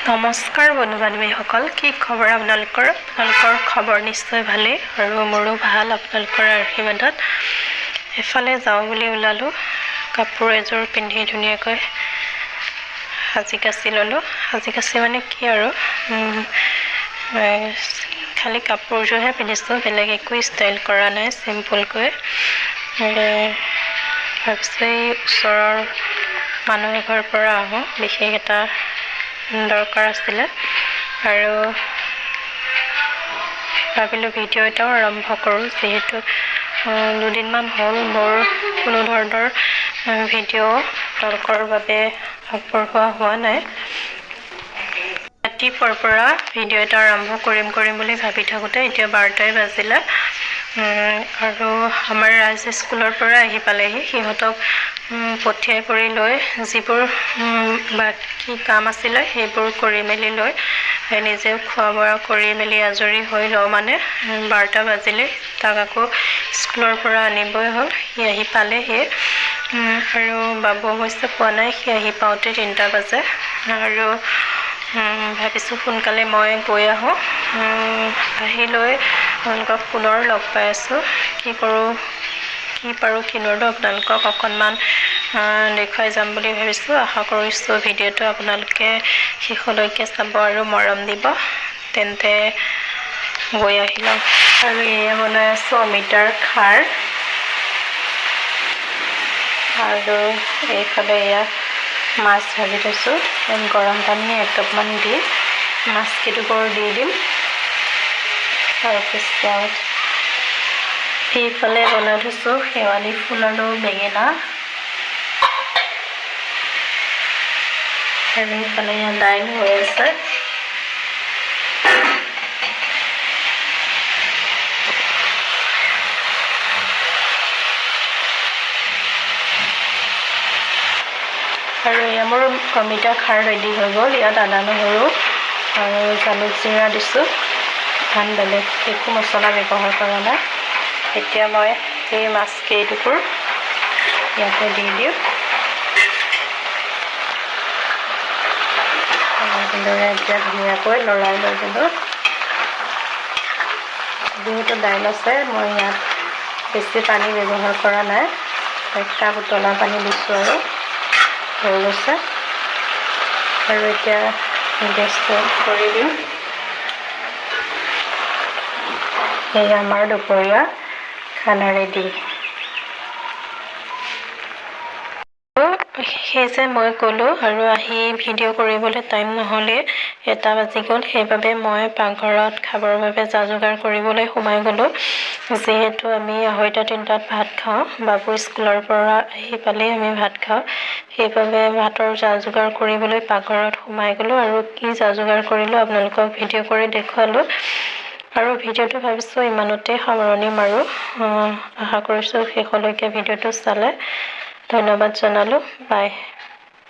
নমস্কাৰ বন্ধু বান্ধৱীসকল, কি খবৰ আপোনালোকৰ খবৰ নিশ্চয় ভালেই আৰু মোৰো ভাল আপোনালোকৰ আশীৰ্বাদত। এফালে যাওঁ বুলি ওলালোঁ, কাপোৰ এযোৰ পিন্ধি ধুনীয়াকৈ সাজি কাচি ল'লোঁ। সাজি কাচি মানে কি আৰু খালি কাপোৰযোৰহে পিন্ধিছোঁ, বেলেগ একো ষ্টাইল কৰা নাই, চিম্পুলকৈ। ভাবিছোঁ এই ওচৰৰ মানুহ এঘৰৰ পৰা আহোঁ, বিশেষ এটা দৰকাৰ আছিলে আৰু ভাবিলোঁ ভিডিঅ' এটাও আৰম্ভ কৰোঁ, যিহেতু দুদিনমান হ'ল মোৰ কোনো ধৰণৰ ভিডিঅ' আপোনালোকৰ বাবে আগবঢ়োৱা হোৱা নাই। ৰাতিপুৱাৰ পৰা ভিডিঅ' এটা আৰম্ভ কৰিম বুলি ভাবি থাকোঁতে এতিয়া 12টাই বাজিলে আৰু আমাৰ ৰাইজ স্কুলৰ পৰা আহি পালেহি। সিহঁতক পঠিয়াই কৰি লৈ যিবোৰ বাকী কাম আছিলে সেইবোৰ কৰি মেলি লৈ নিজেও খোৱা বোৱা কৰি মেলি আজৰি হৈ লওঁ মানে 12টা বাজিলে। তাক আকৌ স্কুলৰ পৰা আনিবই হ'ল, সি আহি পালেহি আৰু বাবু অৱশ্যে পোৱা নাই, সি আহি পাওঁতে 3টা বাজে আৰু ভাবিছোঁ সোনকালে মই গৈ আহোঁ। আহি লৈ আপোনালোকক পুনৰ লগ পাই আছোঁ। কি পাৰোঁ কি নোৱাৰোঁ আপোনালোকক অকণমান দেখুৱাই যাম বুলি ভাবিছোঁ। আশা কৰিছোঁ ভিডিঅ'টো আপোনালোকে শেষলৈকে চাব আৰু মৰম দিব। তেন্তে গৈ আহি লওক। আৰু এয়া বনাই আছোঁ অমিতাৰ খাৰ আৰু এইফালে এয়া মাছ ভাজি থৈছোঁ। গৰম পানী একাপমান দি মাছকেইটুকুৰ দি দিম। তাৰপিছত এইফালে বনাই থৈছোঁ শেৱালি ফুল আৰু বেঙেনা আৰু এইফালে ইয়াত দাইল হৈ আছে। আৰু এয়া মোৰ অমিতা খাৰ ৰেডি হৈ গ'ল। ইয়াত আদা নহৰু আৰু জালুক জিৰা দিছোঁ, আন বেলেগ একো মছলা ব্যৱহাৰ কৰা নাই। এতিয়া মই এই মাছকেইটুকুৰ ইয়াতে দি দিওঁ। এনেদৰে এতিয়া ধুনীয়াকৈ লৰাই লৈ দিলোঁ। যিহেতু দাইল আছে মই ইয়াত বেছি পানী ব্যৱহাৰ কৰা নাই, 1 কাপ উতলা পানী দিছোঁ আৰু হৈ গৈছে। আৰু এতিয়া গেছটো অফ কৰি দিওঁ। এয়া আমাৰ দুপৰীয়া খানা ৰেডি। সেই যে মই ক'লোঁ আৰু আহি ভিডিঅ' কৰিবলৈ টাইম নহ'লে 1টা বাজি গ'ল। সেইবাবে মই পাকঘৰত খাবৰ বাবে যা যোগাৰ কৰিবলৈ সোমাই গ'লোঁ। যিহেতু আমি 2:30-3টাত ভাত খাওঁ, বাবু স্কুলৰ পৰা আহি পালেই আমি ভাত খাওঁ, সেইবাবে ভাতৰ যা যোগাৰ কৰিবলৈ পাকঘৰত সোমাই গ'লোঁ আৰু কি যা যোগাৰ কৰিলোঁ আপোনালোকক ভিডিঅ' কৰি দেখুৱালোঁ। আৰু ভিডিঅ'টো ভাবিছোঁ ইমানতে সামৰণি মাৰোঁ। আশা কৰিছোঁ শেষলৈকে ভিডিঅ'টো চালে। ধন্যবাদ জনালোঁ। বাই।